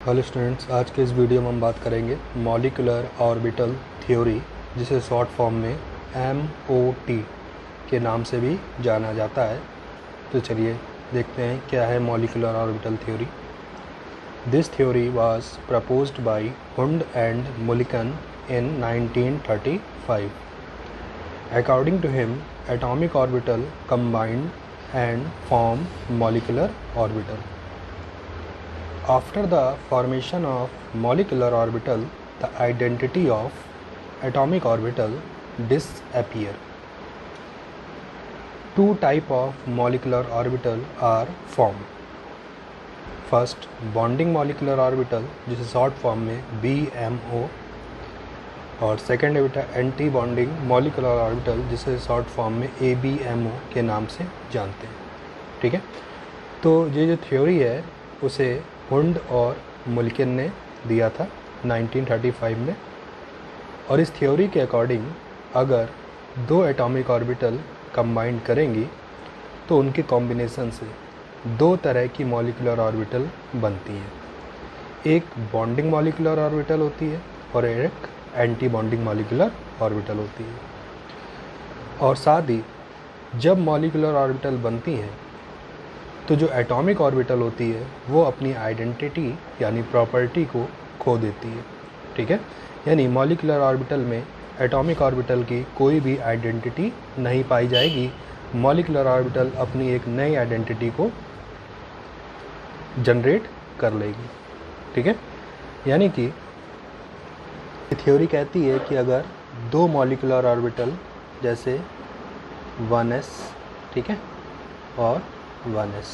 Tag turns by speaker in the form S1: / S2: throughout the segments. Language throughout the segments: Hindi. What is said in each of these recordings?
S1: हेलो स्टूडेंट्स, आज के इस वीडियो में हम बात करेंगे मॉलिक्यूलर ऑर्बिटल थ्योरी, जिसे शॉर्ट फॉर्म में MOT के नाम से भी जाना जाता है। तो चलिए देखते हैं क्या है molecular orbital theory. This theory was proposed by Hund and Mulliken in 1935। According to him, atomic orbital combined and form molecular orbital. After the formation of molecular orbital, the identity of atomic orbital disappear. Two types of molecular orbital are formed. First, bonding molecular orbital, जिसे शॉर्ट फॉर्म में BMO, और second anti bonding molecular orbital, जिसे शॉर्ट फॉर्म में ABMO के नाम से जानते हैं। ठीक है, तो ये जो थ्योरी है उसे हुंड और मुलिकन ने दिया था 1935 में। और इस थ्योरी के अकॉर्डिंग अगर दो एटॉमिक ऑर्बिटल कंबाइन करेंगी तो उनके कॉम्बिनेशन से दो तरह की मॉलिक्यूलर ऑर्बिटल बनती हैं। एक बॉन्डिंग मॉलिक्यूलर ऑर्बिटल होती है और एक एंटी बॉन्डिंग मॉलिक्यूलर ऑर्बिटल होती है। और साथ ही जब मॉलिक्यूलर ऑर्बिटल बनती हैं तो जो एटॉमिक ऑर्बिटल होती है वो अपनी आइडेंटिटी यानी प्रॉपर्टी को खो देती है। ठीक है, यानी मॉलिक्यूलर ऑर्बिटल में एटॉमिक ऑर्बिटल की कोई भी आइडेंटिटी नहीं पाई जाएगी। मॉलिक्यूलर ऑर्बिटल अपनी एक नई आइडेंटिटी को जनरेट कर लेगी। ठीक है, यानी कि थ्योरी कहती है कि अगर दो मॉलिक्यूलर ऑर्बिटल जैसे 1s, ठीक है, और 1s,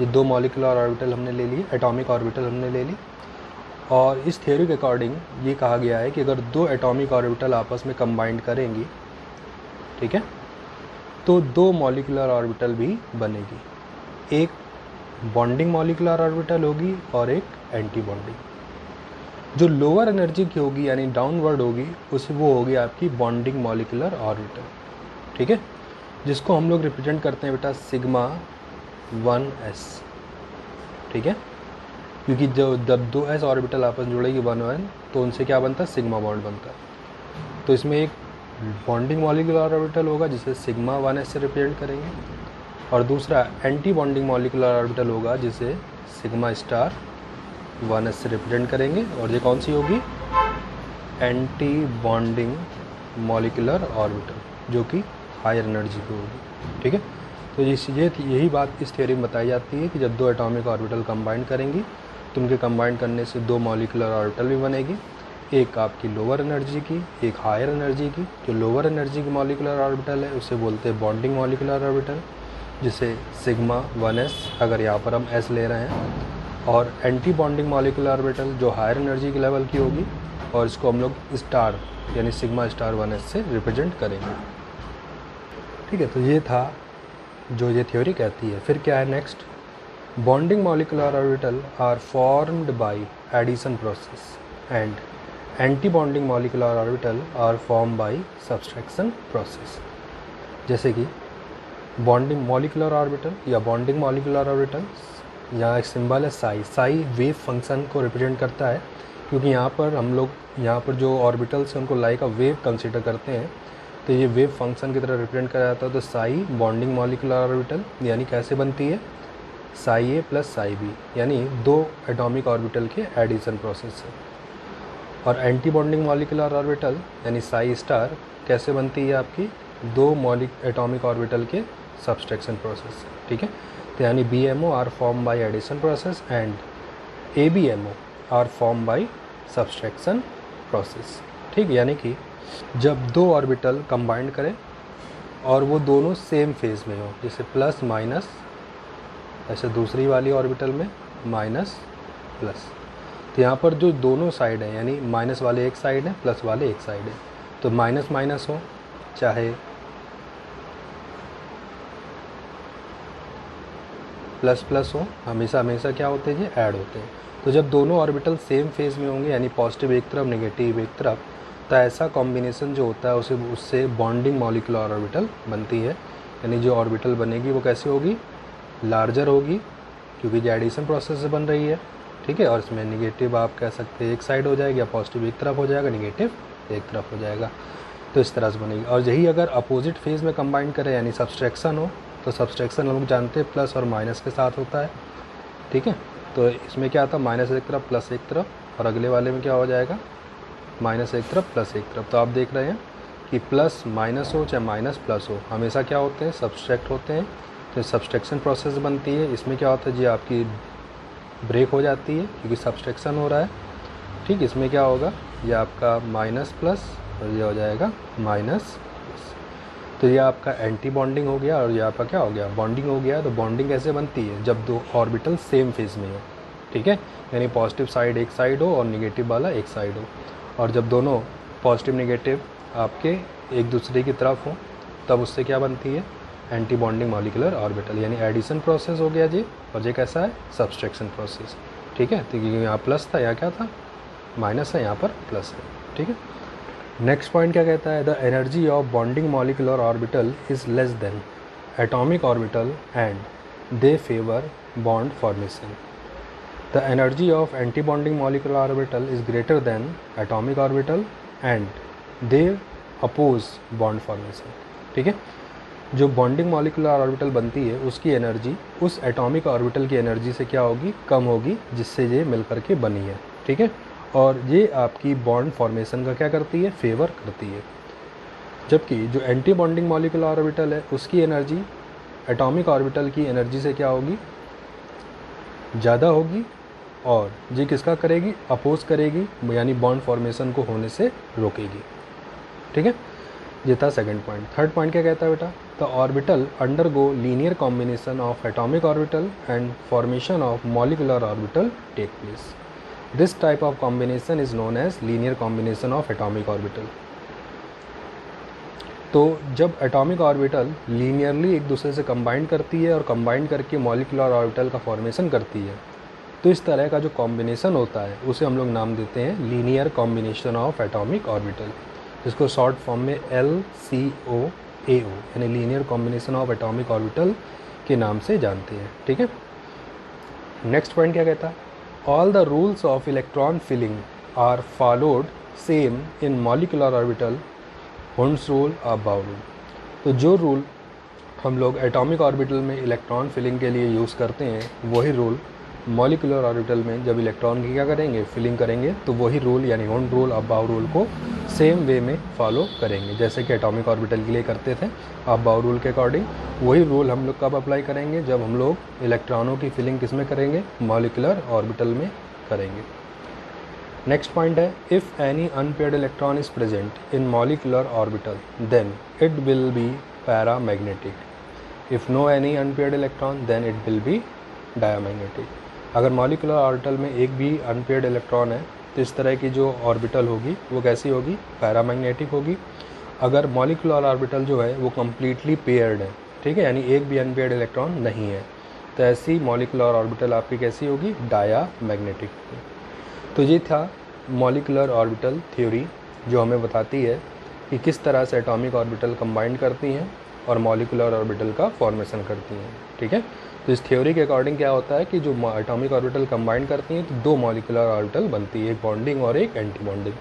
S1: ये दो मॉलिक्यूलर ऑर्बिटल हमने ले लिए, एटॉमिक ऑर्बिटल हमने ले ली। और इस थ्योरी के अकॉर्डिंग ये कहा गया है कि अगर दो एटॉमिक ऑर्बिटल आपस में कंबाइंड करेंगी, ठीक है, तो दो मॉलिक्यूलर ऑर्बिटल भी बनेगी। एक बॉन्डिंग मॉलिक्यूलर ऑर्बिटल होगी और एक एंटी बॉन्डिंग। जो लोअर एनर्जी की होगी यानी डाउनवर्ड होगी उसे वो होगी आपकी बॉन्डिंग मॉलिक्यूलर ऑर्बिटल। ठीक है, जिसको हम लोग रिप्रेजेंट करते हैं बेटा सिग्मा 1s। ठीक है, क्योंकि जब दो s ऑर्बिटल आपस में जुड़ेगी 1 तो उनसे क्या बनता है, सिग्मा बॉन्ड बनता है। तो इसमें एक बॉन्डिंग मॉलिक्यूलर ऑर्बिटल होगा जिसे सिग्मा 1s से रिप्रेजेंट करेंगे, और दूसरा एंटी बॉन्डिंग मॉलिक्यूलर ऑर्बिटल होगा जिसे सिग्मा स्टार 1s से रिप्रेजेंट करेंगे। और ये कौन सी होगी, एंटी बॉन्डिंग मॉलिक्यूलर ऑर्बिटल, जो कि हायर एनर्जी की होगी। ठीक है, तो यही बात इस थ्योरी में बताई जाती है कि जब दो एटॉमिक ऑर्बिटल कंबाइन करेंगी तो उनके कंबाइन करने से दो मॉलिक्यूलर ऑर्बिटल भी बनेगी, एक आपकी लोअर एनर्जी की, एक हायर एनर्जी की। जो लोअर एनर्जी की मॉलिक्यूलर ऑर्बिटल है उसे बोलते हैं बॉन्डिंग मॉलिक्यूलर ऑर्बिटल, जिसे सिग्मा 1s अगर यहाँ पर हम s ले रहे हैं, और एंटी बॉन्डिंग मॉलिक्यूलर ऑर्बिटल जो हायर एनर्जी के लेवल की होगी, और इसको हम लोग स्टार यानी सिग्मा स्टार 1s से रिप्रेजेंट करेंगे। ठीक है, तो ये था जो ये थ्योरी कहती है। फिर क्या है next, bonding molecular orbital are formed by addition process and anti bonding molecular orbital are form by subtraction process. जैसे कि बॉन्डिंग मॉलिक्यूलर ऑर्बिटल या बॉन्डिंग मॉलिक्यूलर ऑर्बिटल, यहाँ एक सिंबल है साई वेव फंक्शन को रिप्रेजेंट करता है, क्योंकि यहाँ पर हम लोग यहाँ पर जो ऑर्बिटल्स हैं उनको लाइक अ वेव कंसिडर करते हैं, तो ये वेव फंक्शन की तरह रिप्रेजेंट करा जाता है। तो साई बॉन्डिंग मॉलिक्यूलर ऑर्बिटल यानी कैसे बनती है, साई ए प्लस साई बी, यानी दो एटॉमिक ऑर्बिटल के एडिशन प्रोसेस से। और एंटी बॉन्डिंग मॉलिक्यूलर ऑर्बिटल यानी साई स्टार कैसे बनती है, आपकी दो एटॉमिक ऑर्बिटल के सब्सट्रैक्शन प्रोसेस से। ठीक है, तो यानी BMO are form by addition process and ABMO are form by subtraction process. ठीक, यानी कि जब दो ऑर्बिटल कंबाइंड करें और वो दोनों सेम फेज में हो, जैसे प्लस माइनस, ऐसे दूसरी वाली ऑर्बिटल में माइनस प्लस, तो यहाँ पर जो दोनों साइड हैं यानी माइनस वाले एक साइड है, प्लस वाले एक साइड है, तो माइनस माइनस हो चाहे प्लस प्लस हो, हमेशा हमेशा क्या होते हैं, ये ऐड होते हैं। तो जब दोनों ऑर्बिटल सेम फेज में होंगे यानी पॉजिटिव एक तरफ नेगेटिव एक तरफ, तो ऐसा कॉम्बिनेशन जो होता है उससे बॉन्डिंग मॉलिक्यूलर ऑर्बिटल बनती है। यानी जो ऑर्बिटल बनेगी वो कैसी होगी, लार्जर होगी, क्योंकि ये एडिशन प्रोसेस से बन रही है। ठीक है। और इसमें निगेटिव आप कह सकते हैं एक साइड हो जाएगी, या पॉजिटिव एक तरफ हो जाएगा, निगेटिव एक तरफ हो जाएगा, तो इस तरह से बनेगी। और यही अगर अपोजिट फेज़ में कंबाइन करें यानी सब्सट्रैक्शन हो, तो सब्सट्रैक्शन हम लोग जानते हैं प्लस और माइनस के साथ होता है, ठीक है। तो इसमें क्या आता है, माइनस एक तरफ प्लस एक तरफ, और अगले वाले में क्या हो जाएगा, माइनस एक तरफ प्लस एक तरफ। तो आप देख रहे हैं कि प्लस माइनस हो चाहे माइनस प्लस हो, हमेशा क्या होते हैं, सब्सट्रैक्ट होते हैं। तो सब्सट्रैक्शन प्रोसेस बनती है। इसमें क्या होता है जी, आपकी ब्रेक हो जाती है क्योंकि सब्सट्रैक्शन हो रहा है, ठीक। इसमें क्या होगा, ये आपका माइनस प्लस और ये हो जाएगा माइनस प्लस। तो ये आपका एंटी बॉन्डिंग हो गया और ये आपका क्या हो गया, बॉन्डिंग हो गया। तो बॉन्डिंग कैसे बनती है, जब दो ऑर्बिटल सेम फेज़ में हो, ठीक है, यानी पॉजिटिव साइड एक साइड हो और निगेटिव वाला एक साइड हो। और जब दोनों पॉजिटिव निगेटिव आपके एक दूसरे की तरफ हो, तब उससे क्या बनती है, एंटी बॉन्डिंग मॉलिक्यूलर ऑर्बिटल, यानी एडिशन प्रोसेस हो गया जी। और ये कैसा है, सब्सट्रैक्शन प्रोसेस, ठीक है। तो यहाँ प्लस था, यहाँ क्या था, माइनस है, यहाँ पर प्लस है, ठीक है। नेक्स्ट पॉइंट क्या कहता है, the energy of bonding molecular orbital is less than atomic orbital and they favour bond formation. The energy of anti bonding molecular orbital is greater than atomic orbital and they oppose bond formation, ठीक है। जो बॉन्डिंग मॉलिक्यूलर ऑर्बिटल बनती है उसकी एनर्जी उस एटॉमिक ऑर्बिटल की एनर्जी से क्या होगी, कम होगी, जिससे ये मिलकर के बनी है, ठीक है। और ये आपकी बॉन्ड फॉर्मेशन का क्या करती है, फेवर करती है। जबकि जो एंटी बॉन्डिंग मॉलिक्यूलर ऑर्बिटल है उसकी एनर्जी एटॉमिक ऑर्बिटल की एनर्जी से क्या होगी, ज़्यादा होगी, और ये किसका करेगी, अपोज करेगी, यानी बॉन्ड फॉर्मेशन को होने से रोकेगी, ठीक है। ये था सेकंड पॉइंट। थर्ड पॉइंट क्या कहता है बेटा, the orbital undergo linear combination of atomic orbital and formation of molecular orbital take place. This type of combination is known as linear combination of atomic orbital. तो जब एटॉमिक ऑर्बिटल लीनियरली एक दूसरे से कंबाइन करती है और कंबाइन करके मॉलिक्यूलर ऑर्बिटल का फॉर्मेशन करती है, तो इस तरह का जो कॉम्बिनेशन होता है उसे हम लोग नाम देते हैं linear combination of atomic orbital, जिसको शॉर्ट फॉर्म में LCOAO यानी linear combination of atomic orbital के नाम से जानते हैं, ठीक है। नेक्स्ट पॉइंट क्या कहता है, all the rules of electron filling are followed same in molecular orbital, Hund's rule और बाउ रूल। तो जो रूल हम लोग एटॉमिक ऑर्बिटल में इलेक्ट्रॉन फिलिंग के लिए यूज़ करते हैं, वही रूल मॉलिक्यूलर ऑर्बिटल में जब इलेक्ट्रॉन की क्या करेंगे, फिलिंग करेंगे, तो वही रूल यानी होन्स रूल और बाउ रूल को सेम वे में फॉलो करेंगे, जैसे कि एटॉमिक ऑर्बिटल के लिए करते थे। अब बाउ रूल के अकॉर्डिंग वही रूल हम लोग कब अप्लाई करेंगे, जब हम लोग इलेक्ट्रॉनों की फिलिंग किस में करेंगे, मॉलिक्यूलर ऑर्बिटल में करेंगे। नेक्स्ट पॉइंट है, if any unpaired electron is present in molecular orbital then it will be paramagnetic. If no any unpaired electron then it will be diamagnetic. अगर मॉलिक्यूलर ऑर्बिटल में एक भी अनपेयर्ड इलेक्ट्रॉन है तो इस तरह की जो ऑर्बिटल होगी वो कैसी होगी, पैरामैग्नेटिक होगी। अगर मॉलिक्यूलर ऑर्बिटल जो है वो कम्प्लीटली पेयर्ड है, ठीक है, यानी एक भी अनपेयर्ड इलेक्ट्रॉन नहीं है, तो ऐसी मॉलिक्यूलर ऑर्बिटल आपकी कैसी होगी, डायमैग्नेटिक होगी। तो ये था मॉलिक्यूलर ऑर्बिटल थ्योरी, जो हमें बताती है कि किस तरह से एटॉमिक ऑर्बिटल कंबाइन करती हैं और मॉलिक्यूलर ऑर्बिटल का फॉर्मेशन करती हैं, ठीक है। तो इस थ्योरी के अकॉर्डिंग क्या होता है कि जो एटॉमिक ऑर्बिटल कंबाइन करती हैं तो दो मॉलिक्यूलर ऑर्बिटल बनती है, एक बॉन्डिंग और एक एंटी बॉन्डिंग।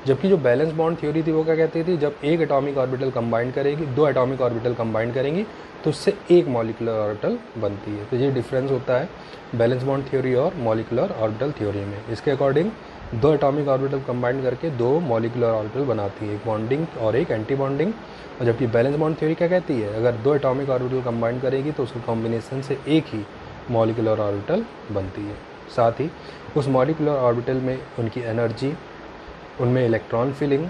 S1: जबकि जो बैलेंस बॉन्ड थ्योरी थी वो क्या कहती थी, जब एक एटॉमिक ऑर्बिटल कंबाइन करेगी, दो एटॉमिक ऑर्बिटल कंबाइन करेंगी तो उससे एक मॉलिक्यूलर ऑर्बिटल बनती है। तो ये डिफरेंस होता है बैलेंस बॉन्ड थ्योरी और मॉलिक्यूलर ऑर्बिटल थ्योरी में। इसके अकॉर्डिंग दो एटॉमिक ऑर्बिटल कंबाइन करके दो मॉलिक्यूलर ऑर्बिटल बनाती है, एक बॉन्डिंग और एक एंटी बॉन्डिंग। और जबकि बैलेंस बॉन्ड थ्योरी क्या कहती है, अगर दो एटॉमिक ऑर्बिटल कंबाइन करेगी तो उसके कॉम्बिनेशन से एक ही मॉलिक्यूलर ऑर्बिटल बनती है। साथ ही उस मॉलिक्यूलर ऑर्बिटल में उनकी एनर्जी, उनमें इलेक्ट्रॉन फिलिंग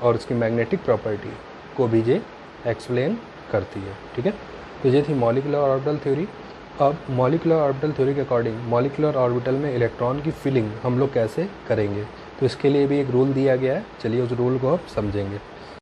S1: और उसकी मैग्नेटिक प्रॉपर्टी को भी ये एक्सप्लेन करती है, ठीक है। तो ये थी मॉलिक्यूलर ऑर्बिटल थ्योरी। अब मॉलिक्यूलर ऑर्बिटल थ्योरी के अकॉर्डिंग मॉलिक्यूलर ऑर्बिटल में इलेक्ट्रॉन की फिलिंग हम लोग कैसे करेंगे, तो इसके लिए भी एक रूल दिया गया है। चलिए उस रूल को अब समझेंगे।